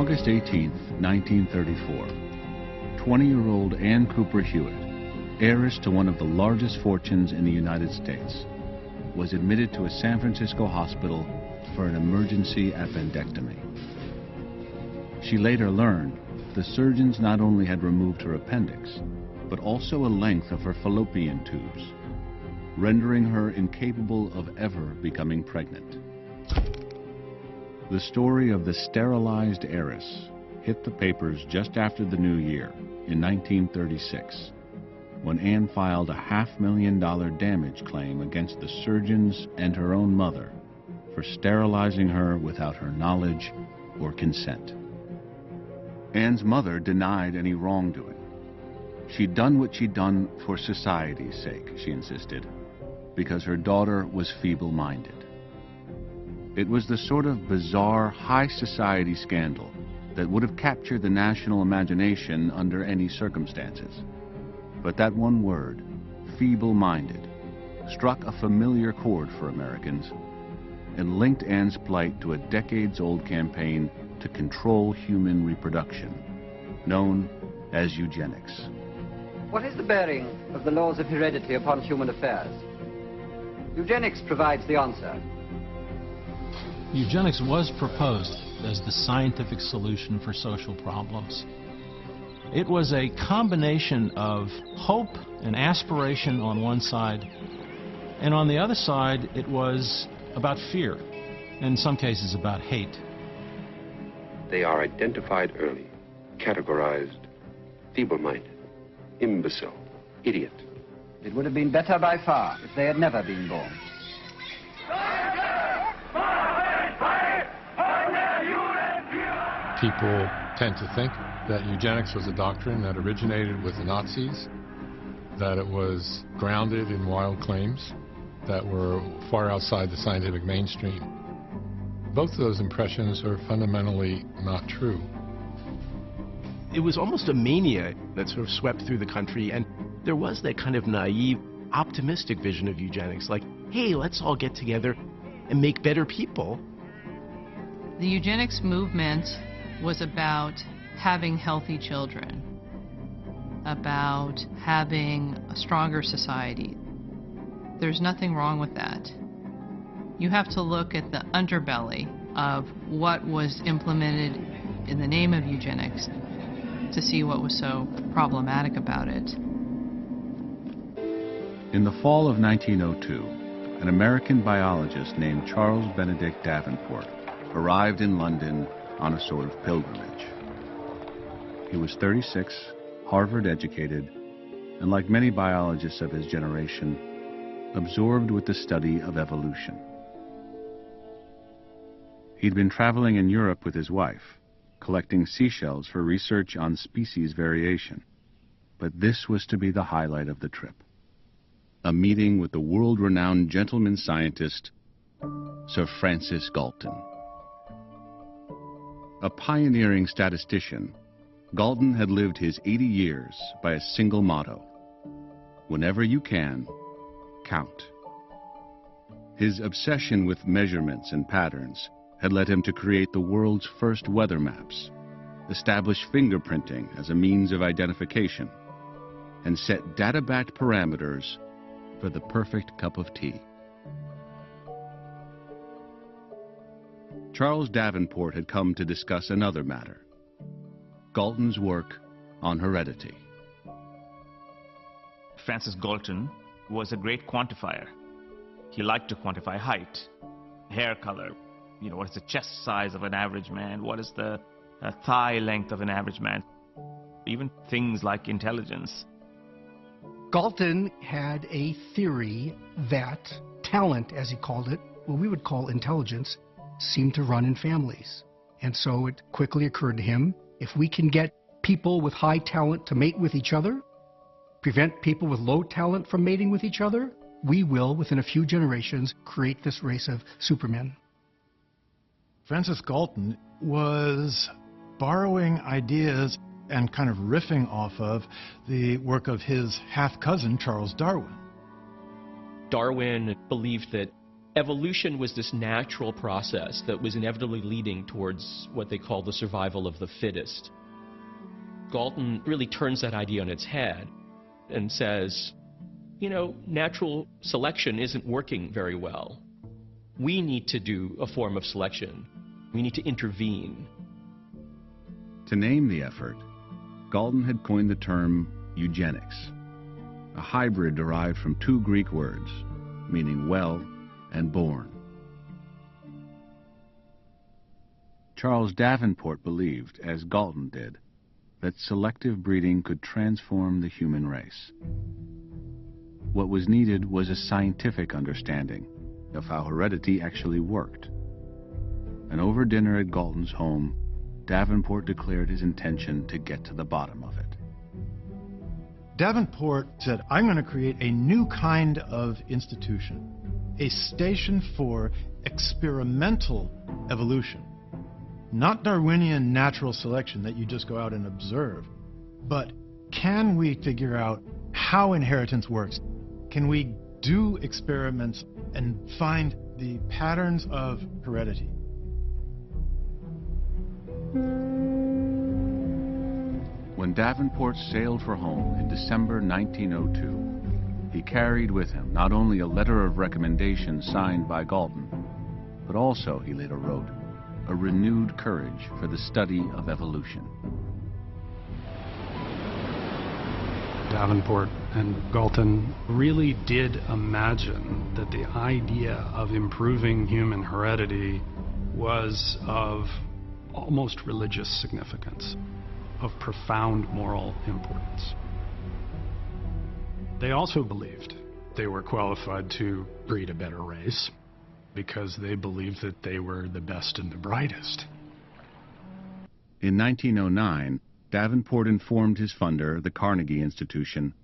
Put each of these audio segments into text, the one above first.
August 18, 1934, 20-year-old Ann Cooper Hewitt, heiress to one of the largest fortunes in the United States, was admitted to a San Francisco hospital for an emergency appendectomy. She later learned the surgeons not only had removed her appendix, but also a length of her fallopian tubes, rendering her incapable of ever becoming pregnant. The story of the sterilized heiress hit the papers just after the new year in 1936, when Anne filed a $500,000 damage claim against the surgeons and her own mother for sterilizing her without her knowledge or consent. Anne's mother denied any wrongdoing. She'd done what she'd done for society's sake, she insisted, because her daughter was feeble-minded. It was the sort of bizarre high society scandal that would have captured the national imagination under any circumstances. But that one word, feeble-minded, struck a familiar chord for Americans and linked Anne's plight to a decades-old campaign to control human reproduction, known as eugenics. What is the bearing of the laws of heredity upon human affairs? Eugenics provides the answer. Eugenics was proposed as the scientific solution for social problems. It was a combination of hope and aspiration on one side, and on the other side it was about fear, and in some cases about hate. They are identified early, categorized, feeble-minded, imbecile, idiot. It would have been better by far if they had never been born. People tend to think that eugenics was a doctrine that originated with the Nazis, that it was grounded in wild claims that were far outside the scientific mainstream. Both of those impressions are fundamentally not true. It was almost a mania that sort of swept through the country, and there was that kind of naive, optimistic vision of eugenics, like, hey, let's all get together and make better people. The eugenics movement was about having healthy children, about having a stronger society. There's nothing wrong with that. You have to look at the underbelly of what was implemented in the name of eugenics to see what was so problematic about it. In the fall of 1902, an American biologist named Charles Benedict Davenport arrived in London on a sort of pilgrimage. He was 36, Harvard educated, and like many biologists of his generation, absorbed with the study of evolution. He'd been traveling in Europe with his wife, collecting seashells for research on species variation. But this was to be the highlight of the trip: a meeting with the world-renowned gentleman scientist, Sir Francis Galton. A pioneering statistician, Galton had lived his 80 years by a single motto: whenever you can, count. His obsession with measurements and patterns had led him to create the world's first weather maps, establish fingerprinting as a means of identification, and set data-backed parameters for the perfect cup of tea. Charles Davenport had come to discuss another matter: Galton's work on heredity. Francis Galton was a great quantifier. He liked to quantify height, hair color, what is the chest size of an average man, what is the thigh length of an average man, even things like intelligence. Galton had a theory that talent, as he called it, what we would call intelligence, seemed to run in families. And so it quickly occurred to him, if we can get people with high talent to mate with each other, prevent people with low talent from mating with each other, we will, within a few generations, create this race of supermen. Francis Galton was borrowing ideas and kind of riffing off of the work of his half-cousin, Charles Darwin. Darwin believed that Evolution was this natural process that was inevitably leading towards what they call the survival of the fittest. Galton really turns that idea on its head and says, you know, natural selection isn't working very well. We need to do a form of selection. We need to intervene. To name the effort, Galton had coined the term eugenics, a hybrid derived from two Greek words, meaning well and born. Charles Davenport believed, as Galton did, that selective breeding could transform the human race. What was needed was a scientific understanding of how heredity actually worked. And over dinner at Galton's home, Davenport declared his intention to get to the bottom of it. Davenport said, I'm going to create a new kind of institution, a station for experimental evolution. Not Darwinian natural selection that you just go out and observe, but can we figure out how inheritance works? Can we do experiments and find the patterns of heredity? When Davenport sailed for home in December 1902, he carried with him not only a letter of recommendation signed by Galton, but also, he later wrote, a renewed courage for the study of evolution. Davenport and Galton really did imagine that the idea of improving human heredity was of almost religious significance, of profound moral importance. They also believed they were qualified to breed a better race because they believed that they were the best and the brightest. In 1909, Davenport informed his funder, the Carnegie Institution,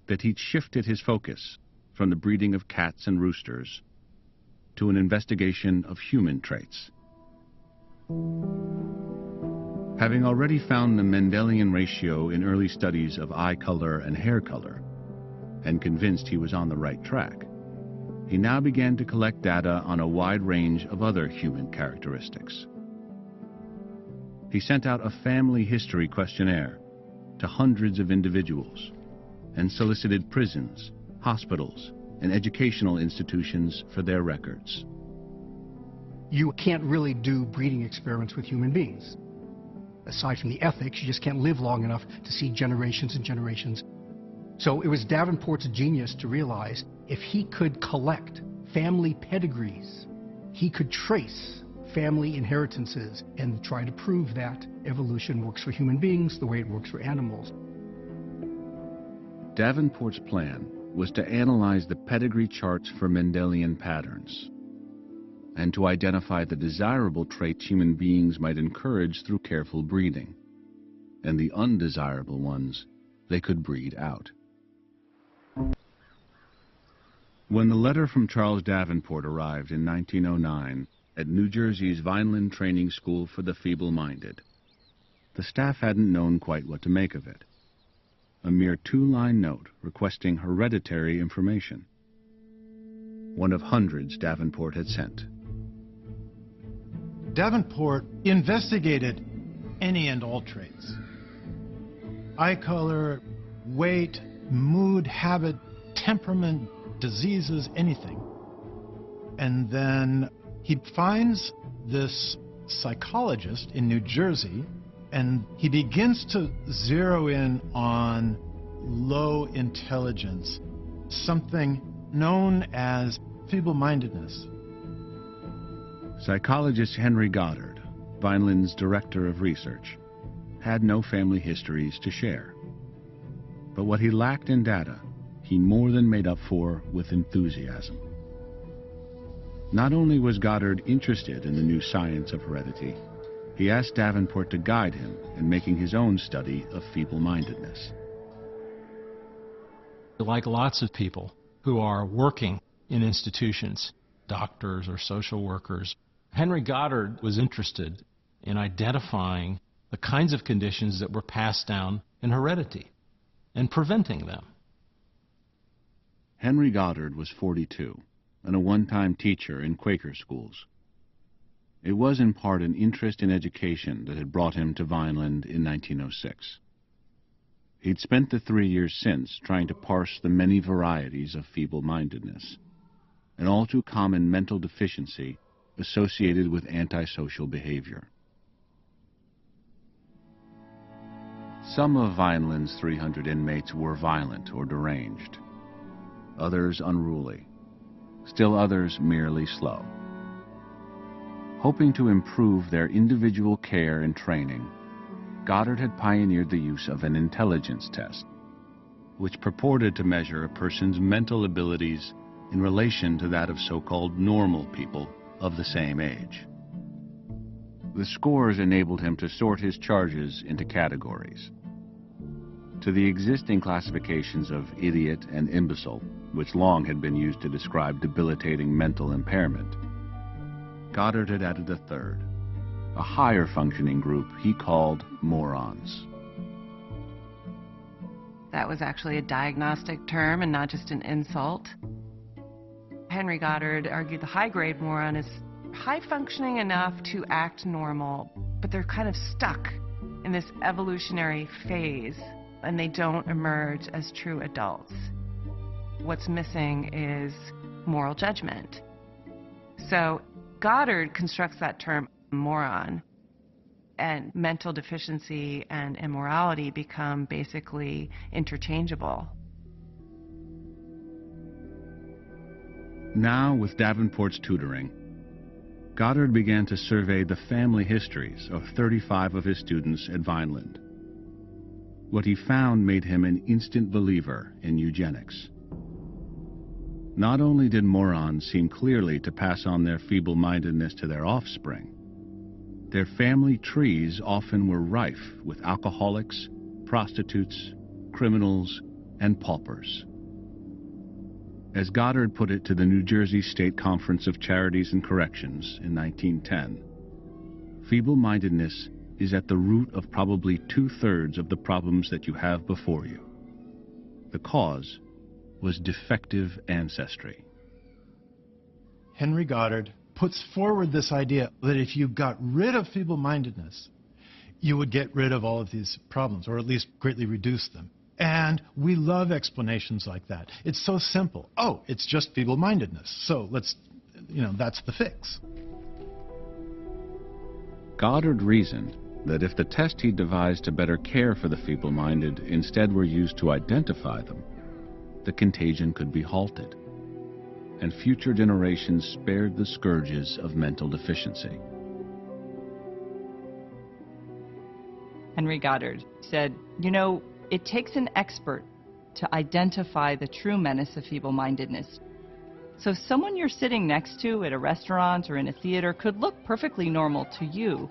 that he'd shifted his focus from the breeding of cats and roosters to an investigation of human traits. Having already found the Mendelian ratio in early studies of eye color and hair color, and convinced he was on the right track, he now began to collect data on a wide range of other human characteristics. He sent out a family history questionnaire to hundreds of individuals and solicited prisons, hospitals, and educational institutions for their records. You can't really do breeding experiments with human beings. Aside from the ethics, you just can't live long enough to see generations and generations. So it was Davenport's genius to realize if he could collect family pedigrees, he could trace family inheritances and try to prove that evolution works for human beings the way it works for animals. Davenport's plan was to analyze the pedigree charts for Mendelian patterns and to identify the desirable traits human beings might encourage through careful breeding, and the undesirable ones they could breed out. When the letter from Charles Davenport arrived in 1909 at New Jersey's Vineland Training School for the Feeble-Minded, the staff hadn't known quite what to make of it. A mere two-line note requesting hereditary information, one of hundreds Davenport had sent. Davenport investigated any and all traits. Eye color, weight, mood, habit, temperament, diseases, anything. And then he finds this psychologist in New Jersey, and he begins to zero in on low intelligence, something known as feeble-mindedness. Psychologist Henry Goddard, Vineland's director of research, had no family histories to share. But what he lacked in data, he more than made up for with enthusiasm. Not only was Goddard interested in the new science of heredity, he asked Davenport to guide him in making his own study of feeble-mindedness. Like lots of people who are working in institutions, doctors or social workers, Henry Goddard was interested in identifying the kinds of conditions that were passed down in heredity and preventing them. Henry Goddard was 42 and a one-time teacher in Quaker schools. It was in part an interest in education that had brought him to Vineland in 1906. He'd spent the 3 years since trying to parse the many varieties of feeble-mindedness, an all too common mental deficiency associated with antisocial behavior. Some of Vineland's 300 inmates were violent or deranged, others unruly, still others merely slow. Hoping to improve their individual care and training, Goddard had pioneered the use of an intelligence test, which purported to measure a person's mental abilities in relation to that of so-called normal people of the same age. The scores enabled him to sort his charges into categories. To the existing classifications of idiot and imbecile, which long had been used to describe debilitating mental impairment, Goddard had added a third, a higher functioning group he called morons. That was actually a diagnostic term and not just an insult. Henry Goddard argued the high-grade moron is high-functioning enough to act normal, but they're kind of stuck in this evolutionary phase, and they don't emerge as true adults. What's missing is moral judgment. So Goddard constructs that term moron, and mental deficiency and immorality become basically interchangeable. Now, with Davenport's tutoring, Goddard began to survey the family histories of 35 of his students at Vineland. What he found made him an instant believer in eugenics. Not only did morons seem clearly to pass on their feeble-mindedness to their offspring, their family trees often were rife with alcoholics, prostitutes, criminals, and paupers. As Goddard put it to the New Jersey State Conference of Charities and Corrections in 1910, feeble-mindedness is at the root of probably 2/3 of the problems that you have before you. The cause was defective ancestry. Henry Goddard puts forward this idea that if you got rid of feeble-mindedness, you would get rid of all of these problems, or at least greatly reduce them. And we love explanations like that. It's so simple. Oh, it's just feeble-mindedness. So let's, that's the fix. Goddard reasoned that if the test he devised to better care for the feeble-minded instead were used to identify them, the contagion could be halted, and future generations spared the scourges of mental deficiency. Henry Goddard said, it takes an expert to identify the true menace of feeble-mindedness. So someone you're sitting next to at a restaurant or in a theater could look perfectly normal to you,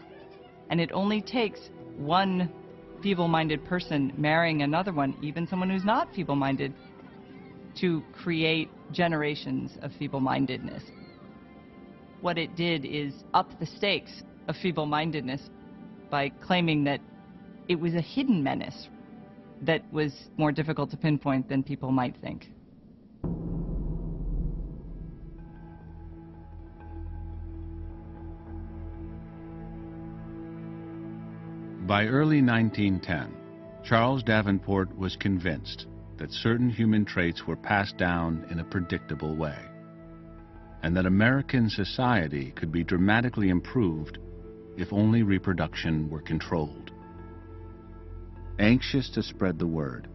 and it only takes one feeble-minded person marrying another one, even someone who's not feeble-minded, to create generations of feeble-mindedness. What it did is up the stakes of feeble-mindedness by claiming that it was a hidden menace that was more difficult to pinpoint than people might think. By early 1910, Charles Davenport was convinced that certain human traits were passed down in a predictable way, and that American society could be dramatically improved if only reproduction were controlled. Anxious to spread the word,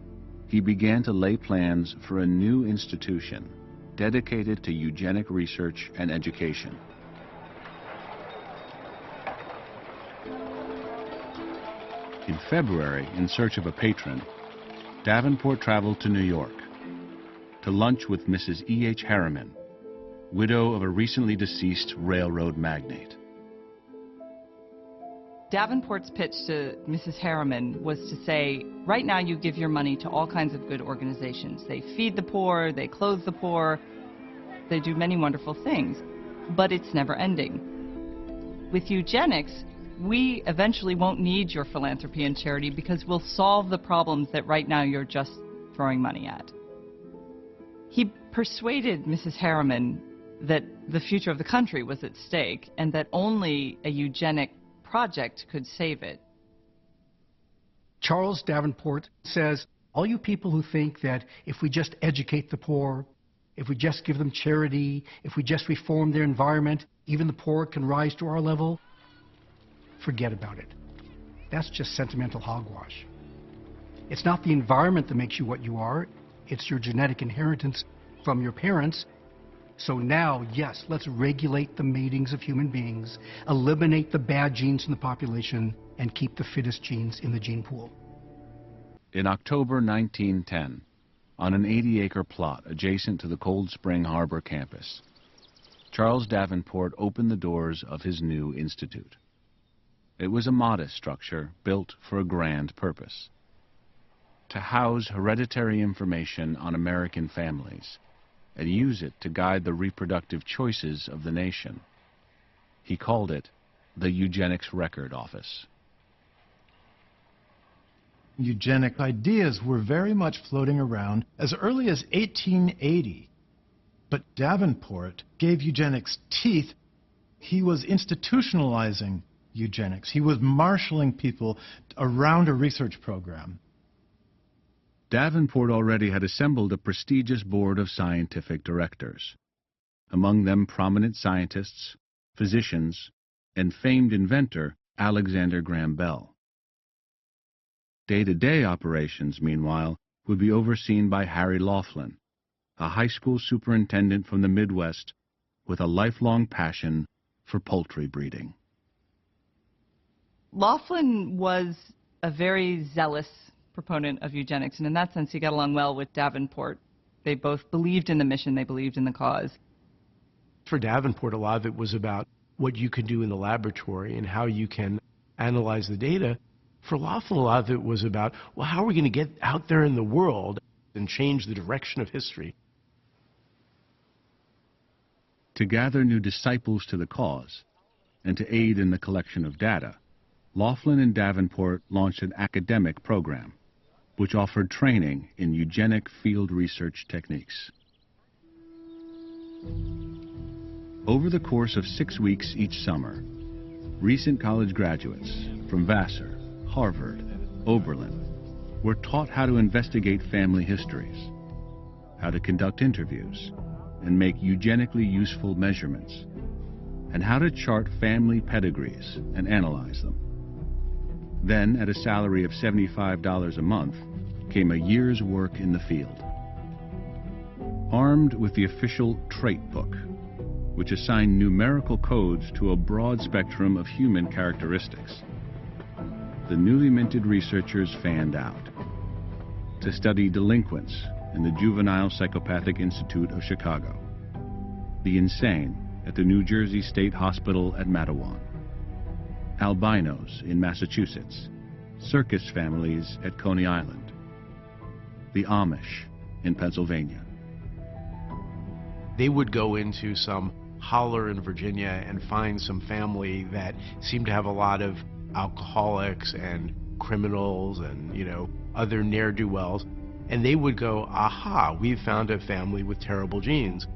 he began to lay plans for a new institution dedicated to eugenic research and education. In February, in search of a patron, Davenport traveled to New York to lunch with Mrs. E.H. Harriman, widow of a recently deceased railroad magnate. Davenport's pitch to Mrs. Harriman was to say, right now you give your money to all kinds of good organizations. They feed the poor, they clothe the poor, they do many wonderful things, but it's never ending. With eugenics, we eventually won't need your philanthropy and charity because we'll solve the problems that right now you're just throwing money at. He persuaded Mrs. Harriman that the future of the country was at stake and that only a eugenic project could save it. Charles Davenport says, all you people who think that if we just educate the poor, if we just give them charity, if we just reform their environment, even the poor can rise to our level, forget about it. That's just sentimental hogwash. It's not the environment that makes you what you are, it's your genetic inheritance from your parents. So now, yes, let's regulate the matings of human beings, eliminate the bad genes in the population, and keep the fittest genes in the gene pool. In October 1910, on an 80-acre plot adjacent to the Cold Spring Harbor campus, Charles Davenport opened the doors of his new institute. It was a modest structure built for a grand purpose: to house hereditary information on American families and use it to guide the reproductive choices of the nation. He called it the Eugenics Record Office. Eugenic ideas were very much floating around as early as 1880. But Davenport gave eugenics teeth. He was institutionalizing eugenics. He was marshaling people around a research program. Davenport already had assembled a prestigious board of scientific directors, among them prominent scientists, physicians, and famed inventor Alexander Graham Bell. Day-to-day operations, meanwhile, would be overseen by Harry Laughlin, a high school superintendent from the Midwest with a lifelong passion for poultry breeding. Laughlin was a very zealous proponent of eugenics, and in that sense he got along well with Davenport. They both believed in the mission, they believed in the cause. For Davenport, a lot of it was about what you can do in the laboratory and how you can analyze the data. For Laughlin, a lot of it was about, well, how are we going to get out there in the world and change the direction of history? To gather new disciples to the cause and to aid in the collection of data, Laughlin and Davenport launched an academic program which offered training in eugenic field research techniques. Over the course of 6 weeks each summer, recent college graduates from Vassar, Harvard, Oberlin were taught how to investigate family histories, how to conduct interviews and make eugenically useful measurements, and how to chart family pedigrees and analyze them. Then, at a salary of $75 a month, came a year's work in the field. Armed with the official trait book, which assigned numerical codes to a broad spectrum of human characteristics, the newly minted researchers fanned out to study delinquents in the Juvenile Psychopathic Institute of Chicago, the insane at the New Jersey State Hospital at Matawan, albinos in Massachusetts, circus families at Coney Island, the Amish in Pennsylvania. They would go into some holler in Virginia and find some family that seemed to have a lot of alcoholics and criminals and, you know, other ne'er-do-wells, and they would go, aha, we've found a family with terrible genes.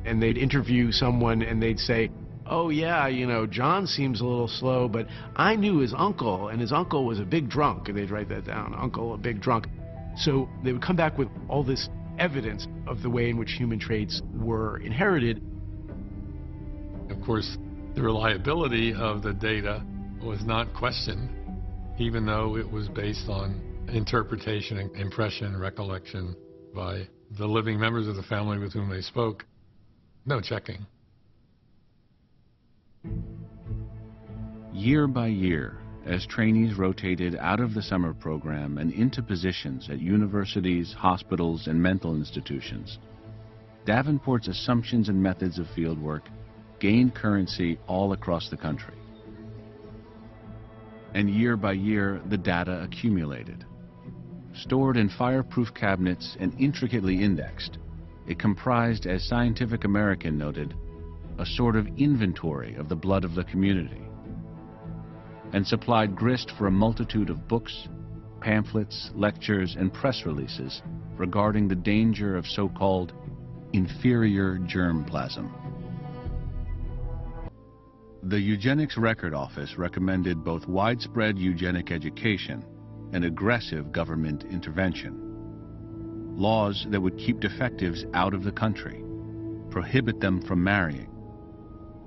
And they'd interview someone and they'd say, oh yeah, you know, John seems a little slow, but I knew his uncle, and his uncle was a big drunk, and they'd write that down, uncle, a big drunk. So they would come back with all this evidence of the way in which human traits were inherited. Of course, the reliability of the data was not questioned, even though it was based on interpretation and impression, recollection by the living members of the family with whom they spoke. No checking. Year by year, as trainees rotated out of the summer program and into positions at universities, hospitals, and mental institutions, Davenport's assumptions and methods of fieldwork gained currency all across the country. And year by year, the data accumulated. Stored in fireproof cabinets and intricately indexed, it comprised, as Scientific American noted, a sort of inventory of the blood of the community, and supplied grist for a multitude of books, pamphlets, lectures, and press releases regarding the danger of so-called inferior germplasm. The Eugenics Record Office recommended both widespread eugenic education and aggressive government intervention. Laws that would keep defectives out of the country, prohibit them from marrying,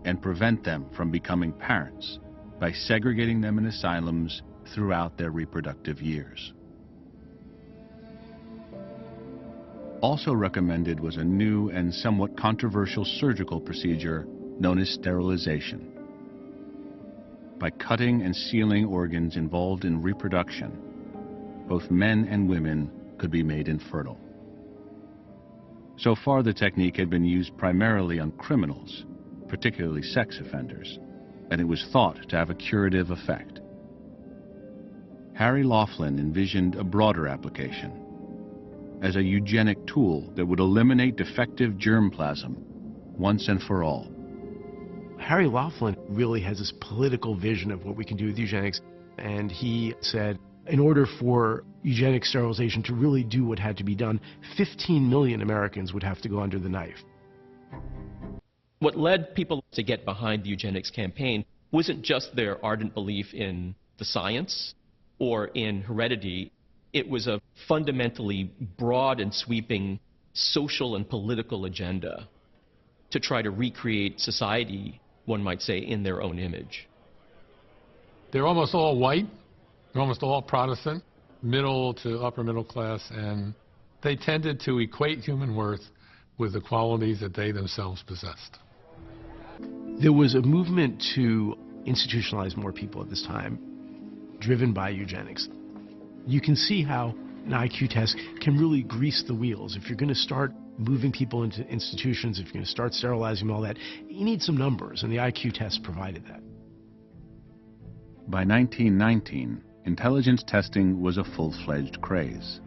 and prevent them from becoming parents by segregating them in asylums throughout their reproductive years. Also recommended was a new and somewhat controversial surgical procedure known as sterilization. By cutting and sealing organs involved in reproduction, both men and women could be made infertile. So far, the technique had been used primarily on criminals, particularly sex offenders, and it was thought to have a curative effect. Harry Laughlin envisioned a broader application as a eugenic tool that would eliminate defective germplasm once and for all. Harry Laughlin really has this political vision of what we can do with eugenics, and he said in order for eugenic sterilization to really do what had to be done, 15 million Americans would have to go under the knife. What led people to get behind the eugenics campaign wasn't just their ardent belief in the science or in heredity. It was a fundamentally broad and sweeping social and political agenda to try to recreate society, one might say, in their own image. They're almost all white, they're almost all Protestant, middle to upper middle class, and they tended to equate human worth with the qualities that they themselves possessed. There was a movement to institutionalize more people at this time, driven by eugenics. You can see how an IQ test can really grease the wheels. If you're going to start moving people into institutions, if you're going to start sterilizing them, all that, you need some numbers, and the IQ test provided that. By 1919, intelligence testing was a full-fledged craze.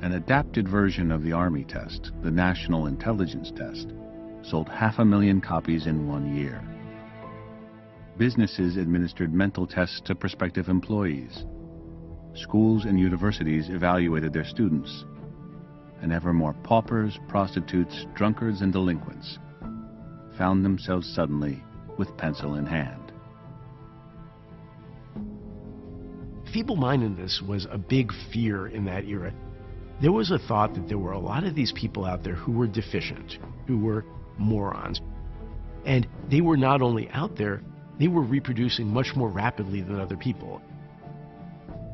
An adapted version of the Army test, the National Intelligence Test, sold 500,000 copies in 1 year. Businesses administered mental tests to prospective employees. Schools and universities evaluated their students. And ever more paupers, prostitutes, drunkards, and delinquents found themselves suddenly with pencil in hand. Feeble-mindedness was a big fear in that era. There was a thought that there were a lot of these people out there who were deficient, who were morons. And they were not only out there, they were reproducing much more rapidly than other people.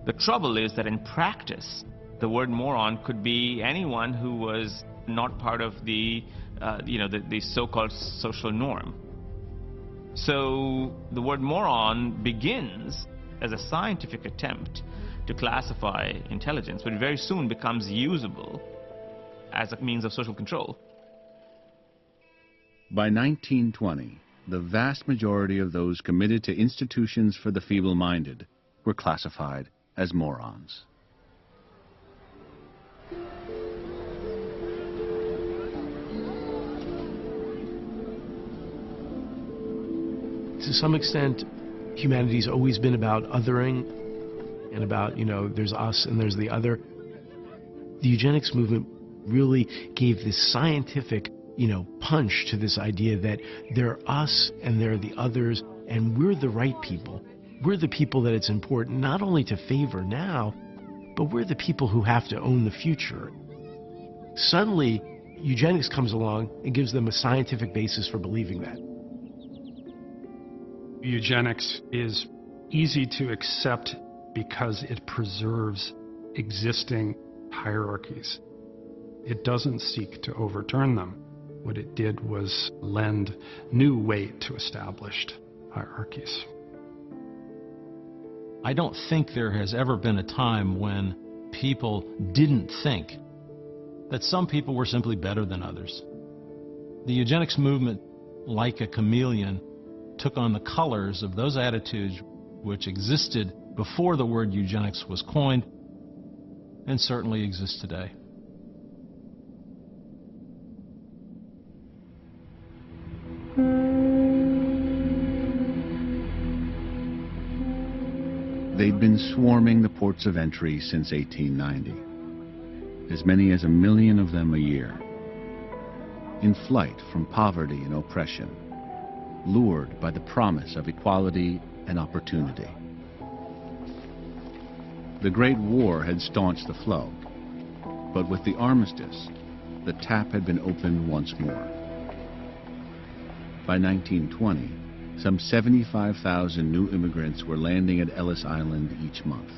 The trouble is that in practice, the word moron could be anyone who was not part of the so-called social norm. So the word moron begins as a scientific attempt to classify intelligence, but it very soon becomes usable as a means of social control. By 1920, the vast majority of those committed to institutions for the feeble-minded were classified as morons. To some extent, humanity's always been about othering and about, there's us and there's the other. The eugenics movement really gave this scientific, punch to this idea that they're us and they're the others, and we're the right people. We're the people that it's important not only to favor now, but we're the people who have to own the future. Suddenly, eugenics comes along and gives them a scientific basis for believing that. Eugenics is easy to accept because it preserves existing hierarchies. It doesn't seek to overturn them. What it did was lend new weight to established hierarchies. I don't think there has ever been a time when people didn't think that some people were simply better than others. The eugenics movement, like a chameleon, took on the colors of those attitudes which existed before the word eugenics was coined and certainly exist today. They'd been swarming the ports of entry since 1890, as many as 1 million of them a year, in flight from poverty and oppression, lured by the promise of equality and opportunity. The Great War had staunched the flow, but with the armistice, the tap had been opened once more. By 1920, some 75,000 new immigrants were landing at Ellis Island each month.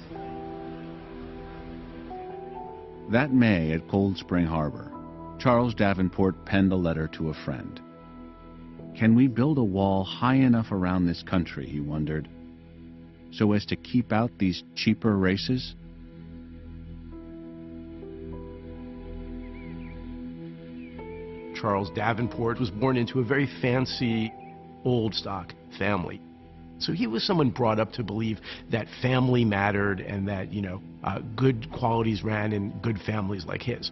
That May at Cold Spring Harbor, Charles Davenport penned a letter to a friend. Can we build a wall high enough around this country, he wondered, so as to keep out these cheaper races? Charles Davenport was born into a very fancy, old stock family. So he was someone brought up to believe that family mattered and that, good qualities ran in good families like his.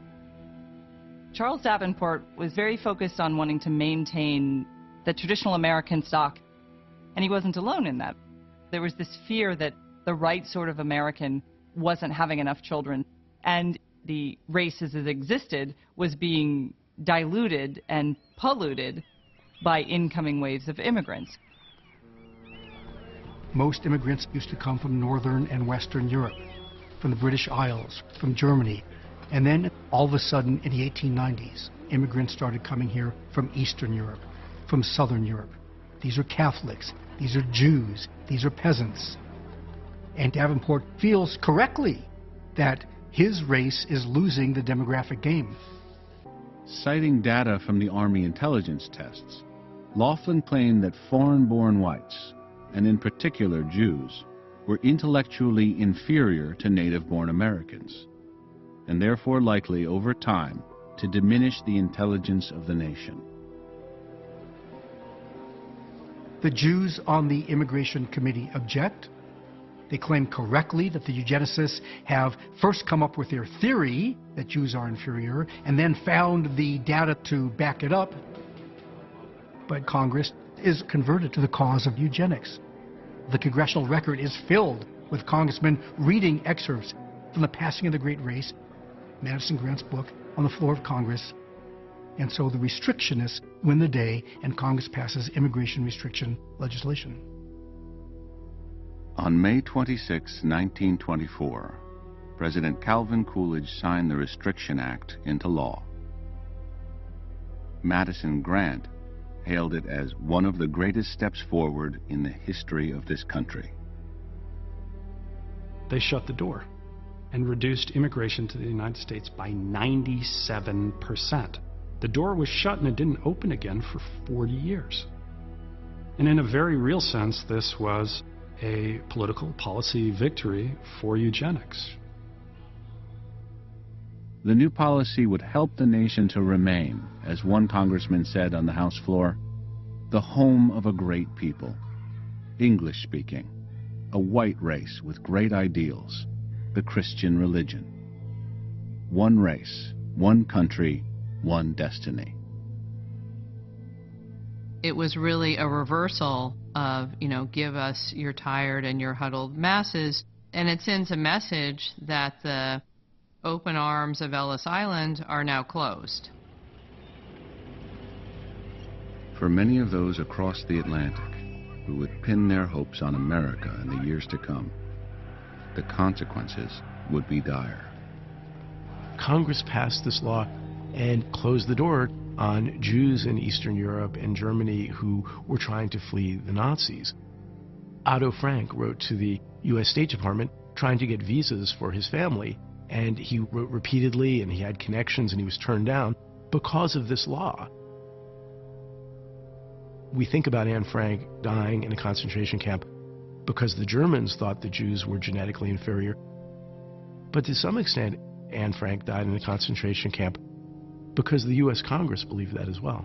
Charles Davenport was very focused on wanting to maintain the traditional American stock, and he wasn't alone in that. There was this fear that the right sort of American wasn't having enough children, and the race as it existed was being diluted and polluted by incoming waves of immigrants. Most immigrants used to come from Northern and Western Europe, from the British Isles, from Germany. And then, all of a sudden, in the 1890s, immigrants started coming here from Eastern Europe, from Southern Europe. These are Catholics, these are Jews, these are peasants. And Davenport feels correctly that his race is losing the demographic game. Citing data from the Army intelligence tests, Laughlin claimed that foreign-born whites, and in particular Jews, were intellectually inferior to native-born Americans, and therefore likely, over time, to diminish the intelligence of the nation. The Jews on the Immigration Committee object. They claim correctly that the eugenicists have first come up with their theory that Jews are inferior and then found the data to back it up. But Congress is converted to the cause of eugenics. The congressional record is filled with congressmen reading excerpts from The Passing of the Great Race, Madison Grant's book, on the floor of Congress. And so the restrictionists win the day and Congress passes immigration restriction legislation. On May 26, 1924, President Calvin Coolidge signed the Restriction Act into law. Madison Grant hailed it as one of the greatest steps forward in the history of this country. They shut the door and reduced immigration to the United States by 97%. The door was shut and it didn't open again for 40 years. And in a very real sense, this was a political policy victory for eugenics. The new policy would help the nation to remain, as one congressman said on the House floor, the home of a great people, English-speaking, a white race with great ideals, the Christian religion. One race, one country, one destiny. It was really a reversal of, give us your tired and your huddled masses, and it sends a message that the open arms of Ellis Island are now closed. For many of those across the Atlantic who would pin their hopes on America in the years to come, the consequences would be dire. Congress passed this law and closed the door on Jews in Eastern Europe and Germany who were trying to flee the Nazis. Otto Frank wrote to the U.S. State Department trying to get visas for his family, and he wrote repeatedly and he had connections and he was turned down because of this law. We think about Anne Frank dying in a concentration camp because the Germans thought the Jews were genetically inferior. But to some extent, Anne Frank died in a concentration camp because the U.S. Congress believed that as well.